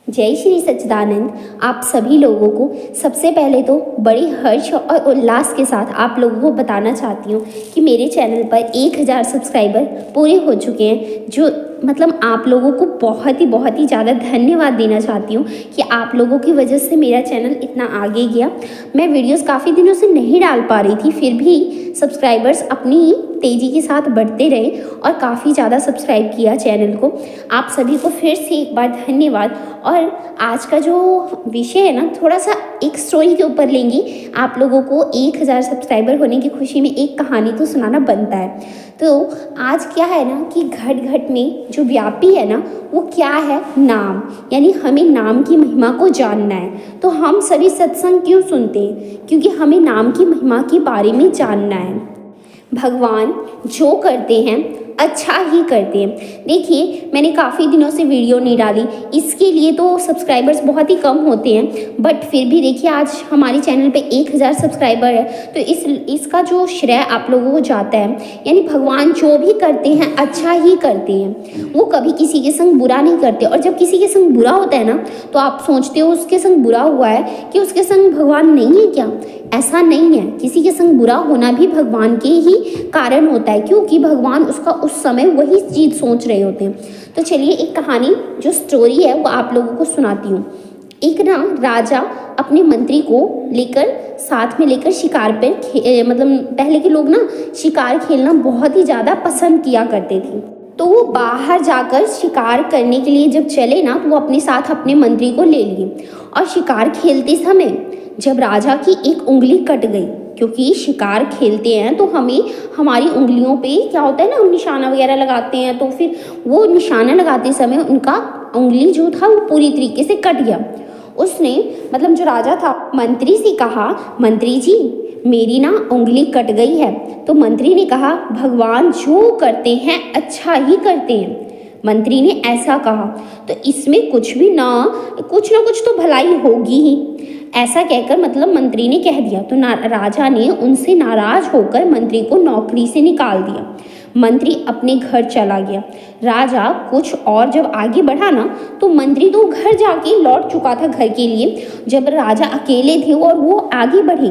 जय श्री सच्चिदानंद। आप सभी लोगों को सबसे पहले तो बड़ी हर्ष और उल्लास के साथ आप लोगों को बताना चाहती हूँ कि मेरे चैनल पर 1000 सब्सक्राइबर पूरे हो चुके हैं। जो मतलब आप लोगों को बहुत ही ज़्यादा धन्यवाद देना चाहती हूँ कि आप लोगों की वजह से मेरा चैनल इतना आगे गया। मैं वीडियोस काफ़ी दिनों से नहीं डाल पा रही थी, फिर भी सब्सक्राइबर्स अपनी तेज़ी के साथ बढ़ते रहे और काफ़ी ज़्यादा सब्सक्राइब किया चैनल को। आप सभी को फिर से एक बार धन्यवाद। और आज का जो विषय है ना, थोड़ा सा एक स्टोरी के ऊपर लेंगी। आप लोगों को 1000 सब्सक्राइबर होने की खुशी में एक कहानी तो सुनाना बनता है। तो आज क्या है ना कि घट घट में जो व्यापी है ना, वो क्या है? नाम। यानी हमें नाम की महिमा को जानना है। तो हम सभी सत्संग क्यों सुनते हैं? क्योंकि हमें नाम की महिमा के बारे में जानना है। भगवान जो करते हैं अच्छा ही करते हैं। देखिए, मैंने काफ़ी दिनों से वीडियो नहीं डाली, इसके लिए तो सब्सक्राइबर्स बहुत ही कम होते हैं, बट फिर भी देखिए आज हमारे चैनल पे 1000 सब्सक्राइबर है। तो इसका जो श्रेय आप लोगों को जाता है। यानी भगवान जो भी करते हैं अच्छा ही करते हैं, वो कभी किसी के संग बुरा नहीं करते। और जब किसी के संग बुरा होता है ना, तो आप सोचते हो उसके संग बुरा हुआ है कि उसके संग भगवान नहीं है क्या? ऐसा नहीं है। किसी के संग बुरा होना भी भगवान के ही कारण होता है, क्योंकि भगवान उसका उस समय वही चीज़ सोच रहे होते हैं। तो चलिए एक कहानी जो स्टोरी है वो आप लोगों को सुनाती हूँ। एक ना राजा अपने मंत्री को लेकर साथ में लेकर शिकार पर मतलब पहले के लोग ना शिकार खेलना बहुत ही ज़्यादा पसंद किया करते थे। तो वो बाहर जाकर शिकार करने के लिए जब चले ना, तो वो अपने साथ अपने मंत्री को ले लिए। और शिकार खेलते समय जब राजा की एक उंगली कट गई, क्योंकि शिकार खेलते हैं तो हमें हमारी उंगलियों पे क्या होता है ना, हम निशाना वगैरह लगाते हैं, तो फिर वो निशाना लगाते समय उनका उंगली जो था वो पूरी तरीके से कट गया। उसने मतलब जो राजा था मंत्री से कहा, मंत्री जी मेरी ना उंगली कट गई है। तो मंत्री ने कहा, भगवान जो करते हैं अच्छा ही करते हैं। मंत्री ने ऐसा कहा तो इसमें कुछ ना कुछ तो भलाई होगी ही, ऐसा कहकर मतलब मंत्री ने कह दिया। तो राजा ने उनसे नाराज होकर मंत्री को नौकरी से निकाल दिया। मंत्री अपने घर चला गया। राजा कुछ और जब आगे बढ़ा ना, तो मंत्री तो घर जाके लौट चुका था घर के लिए। जब राजा अकेले थे और वो आगे बढ़े,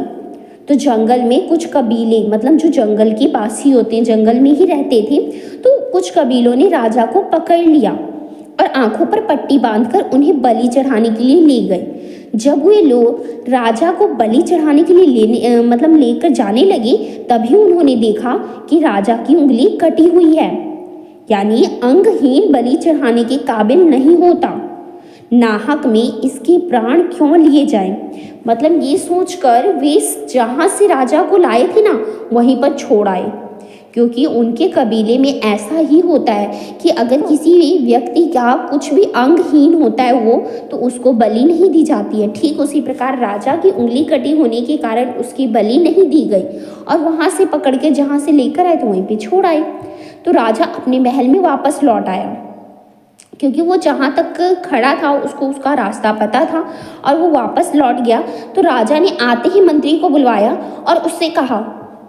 तो जंगल में कुछ कबीले मतलब जो जंगल के पास ही होते हैं, जंगल में ही रहते थे, तो कुछ कबीलों ने राजा को पकड़ लिया और आंखों पर पट्टी बांधकर उन्हें बलि चढ़ाने के लिए ले गए। जब वे लोग राजा को बलि चढ़ाने के लिए लेकर जाने लगे, तभी उन्होंने देखा कि राजा की उंगली कटी हुई है। यानी अंगहीन बलि चढ़ाने के काबिल नहीं होता, नाहक में इसके प्राण क्यों लिए जाएं। मतलब ये सोचकर वे जहाँ से राजा को लाए थे ना, वहीं पर छोड़ आए। क्योंकि उनके कबीले में ऐसा ही होता है कि अगर किसी व्यक्ति का कुछ भी अंगहीन होता है वो, तो उसको बलि नहीं दी जाती है। ठीक उसी प्रकार राजा की उंगली कटी होने के कारण उसकी बलि नहीं दी गई और वहाँ से पकड़ के जहाँ से लेकर आए तो वहीं पे छोड़ आए। तो राजा अपने महल में वापस लौट आया, क्योंकि वो जहाँ तक खड़ा था उसको उसका रास्ता पता था और वो वापस लौट गया। तो राजा ने आते ही मंत्री को बुलवाया और उससे कहा,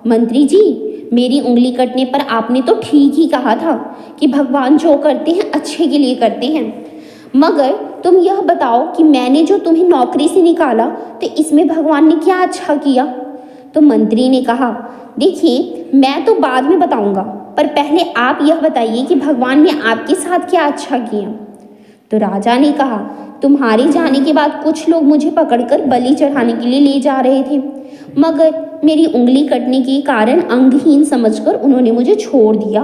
मंत्री जी मेरी उंगली कटने पर आपने तो ठीक ही कहा था कि भगवान जो करते हैं अच्छे के लिए करते हैं, मगर तुम यह बताओ कि मैंने जो तुम्हें नौकरी से निकाला तो इसमें भगवान ने क्या अच्छा किया? तो मंत्री ने कहा, देखिए मैं तो बाद में बताऊंगा, पर पहले आप यह बताइए कि भगवान ने आपके साथ क्या अच्छा किया। तो राजा ने कहा, तुम्हारे जाने के बाद कुछ लोग मुझे पकड़कर बलि चढ़ाने के लिए ले जा रहे थे, मगर मेरी उंगली कटने के कारण अंगहीन समझकर उन्होंने मुझे छोड़ दिया।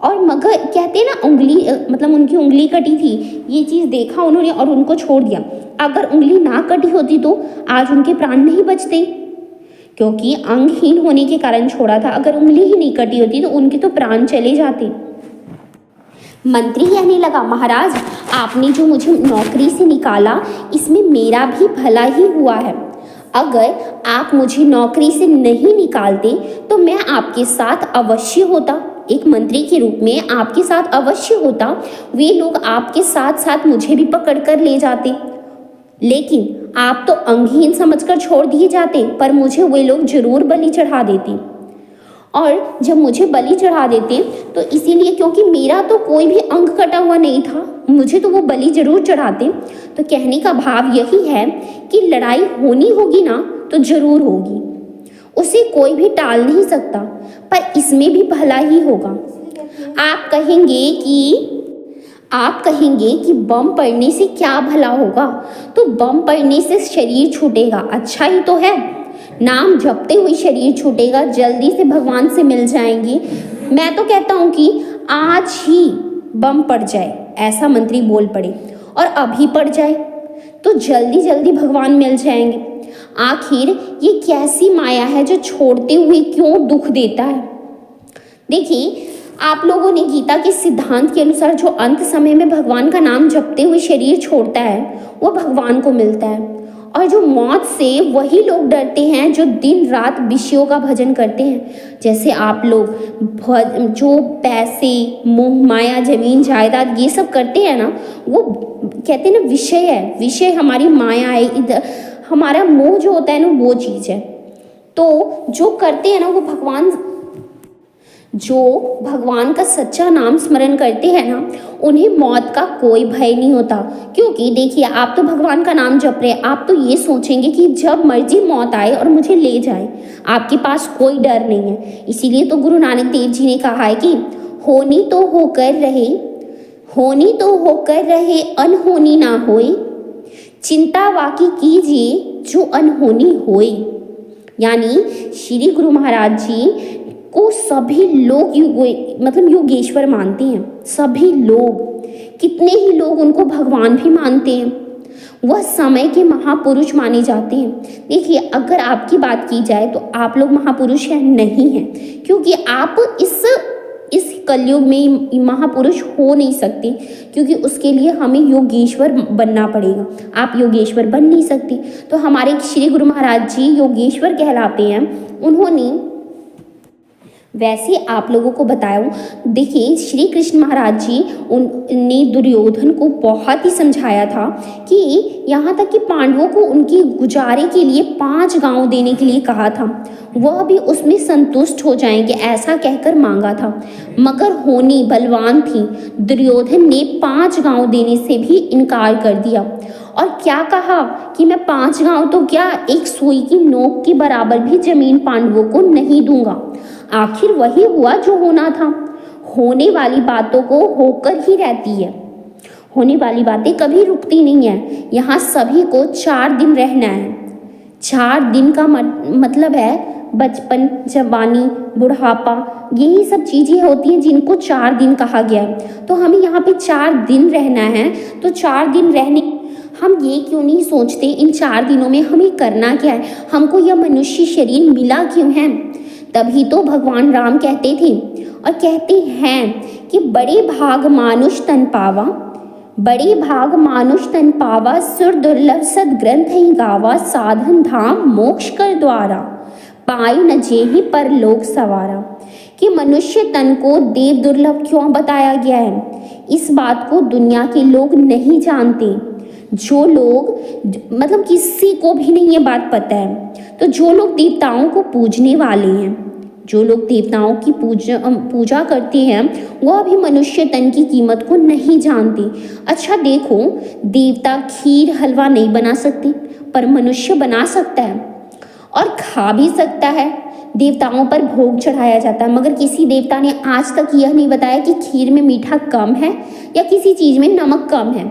और मगर कहते ना उंगली मतलब उनकी उंगली कटी थी, ये चीज़ देखा उन्होंने और उनको छोड़ दिया। अगर उंगली ना कटी होती तो आज उनके प्राण नहीं बचते, क्योंकि अंगहीन होने के कारण छोड़ा था। अगर उंगली ही नहीं कटी होती तो उनके तो प्राण चले जाते। मंत्री कहने लगा, महाराज आपने जो मुझे नौकरी से निकाला इसमें मेरा भी भला ही हुआ है। अगर आप मुझे नौकरी से नहीं निकालते तो मैं आपके साथ अवश्य होता, एक मंत्री के रूप में आपके साथ अवश्य होता। वे लोग आपके साथ साथ मुझे भी पकड़ कर ले जाते, लेकिन आप तो अंगहीन समझकर छोड़ दिए जाते, पर मुझे वे लोग जरूर बलि चढ़ा देते। और जब मुझे बलि चढ़ा देते तो इसीलिए, क्योंकि मेरा तो कोई भी अंग कटा हुआ नहीं था, मुझे तो वो बलि जरूर चढ़ाते। तो कहने का भाव यही है कि लड़ाई होनी होगी ना तो जरूर होगी, उसे कोई भी टाल नहीं सकता, पर इसमें भी भला ही होगा। आप कहेंगे कि बम पड़ने से क्या भला होगा, तो बम पड़ने से शरीर छूटेगा, अच्छा ही तो है। नाम जपते हुए शरीर छूटेगा, जल्दी से भगवान से मिल जाएंगे। मैं तो कहता हूँ कि आज ही बम पड़ जाए, ऐसा मंत्री बोल पड़े, और अभी पड़ जाए तो जल्दी जल्दी भगवान मिल जाएंगे। आखिर ये कैसी माया है जो छोड़ते हुए क्यों दुख देता है। देखिए, आप लोगों ने गीता के सिद्धांत के अनुसार जो अंत समय में भगवान का नाम जपते हुए शरीर छोड़ता है वो भगवान को मिलता है, और जो मौत से वही लोग डरते हैं जो दिन रात विषयों का भजन करते हैं। जैसे आप लोग जो पैसे, मोह माया, जमीन जायदाद ये सब करते हैं ना, वो कहते हैं ना विषय है, विषय हमारी माया है, इधर हमारा मोह जो होता है ना वो चीज़ है। तो जो करते हैं ना वो भगवान का सच्चा नाम स्मरण करते हैं ना, उन्हें मौत का कोई भय नहीं होता। क्योंकि देखिए, आप तो भगवान का नाम जप रहे हैं, आप तो ये सोचेंगे कि जब मर्जी मौत आए और मुझे ले जाए, आपके पास कोई डर नहीं है। इसीलिए तो गुरु नानक देव जी ने कहा है कि होनी तो होकर रहे अनहोनी ना होए, चिंता वाकी कीजिए जो अनहोनी होए। यानी श्री गुरु महाराज जी को सभी लोग योगेश्वर मानते हैं। सभी लोग, कितने ही लोग उनको भगवान भी मानते हैं। वह समय के महापुरुष माने जाते हैं। देखिए, अगर आपकी बात की जाए तो आप लोग महापुरुष हैं नहीं हैं, क्योंकि आप इस कलयुग में महापुरुष हो नहीं सकते, क्योंकि उसके लिए हमें योगेश्वर बनना पड़ेगा। आप योगेश्वर बन नहीं सकते। तो हमारे श्री गुरु महाराज जी योगेश्वर कहलाते हैं। उन्होंने वैसे आप लोगों को बताऊं, देखिए, श्री कृष्ण महाराज जी ने दुर्योधन को बहुत ही समझाया था कि यहाँ तक कि पांडवों को उनकी गुजारे के लिए 5 गांव देने के लिए कहा था, वह भी उसमें संतुष्ट हो जाएंगे, ऐसा कहकर मांगा था। मगर होनी बलवान थी, दुर्योधन ने 5 गांव देने से भी इनकार कर दिया, और क्या कहा कि मैं 5 गांव तो क्या, एक सुई की नोक के बराबर भी जमीन पांडवों को नहीं दूंगा। आखिर वही हुआ जो होना था। होने वाली बातों को होकर ही रहती है, होने वाली बातें कभी रुकती नहीं है। यहाँ सभी को 4 दिन रहना है। 4 दिन का मतलब है बचपन, जवानी, बुढ़ापा, यही सब चीज़ें होती हैं जिनको 4 दिन कहा गया है। तो हमें यहाँ पे 4 दिन रहना है। तो 4 दिन रहने, हम ये क्यों नहीं सोचते इन 4 दिनों में हमें करना क्या है, हमको यह मनुष्य शरीर मिला क्यों है। तभी तो भगवान राम कहते थे और कहते हैं कि बड़े भाग मानुष तन पावा, सुर दुर्लभ सदग्रंथ ही गावा, साधन धाम मोक्ष कर द्वारा, पाई न जेहि पर लोक सवारा। कि मनुष्य तन को देव दुर्लभ क्यों बताया गया है, इस बात को दुनिया के लोग नहीं जानते। जो लोग किसी को भी नहीं ये बात पता है। तो जो लोग देवताओं को पूजने वाले हैं, जो लोग देवताओं की पूजा करते हैं, वह भी मनुष्य तन की कीमत को नहीं जानते। अच्छा देखो, देवता खीर हलवा नहीं बना सकते, पर मनुष्य बना सकता है और खा भी सकता है। देवताओं पर भोग चढ़ाया जाता है, मगर किसी देवता ने आज तक यह नहीं बताया कि खीर में मीठा कम है या किसी चीज़ में नमक कम है।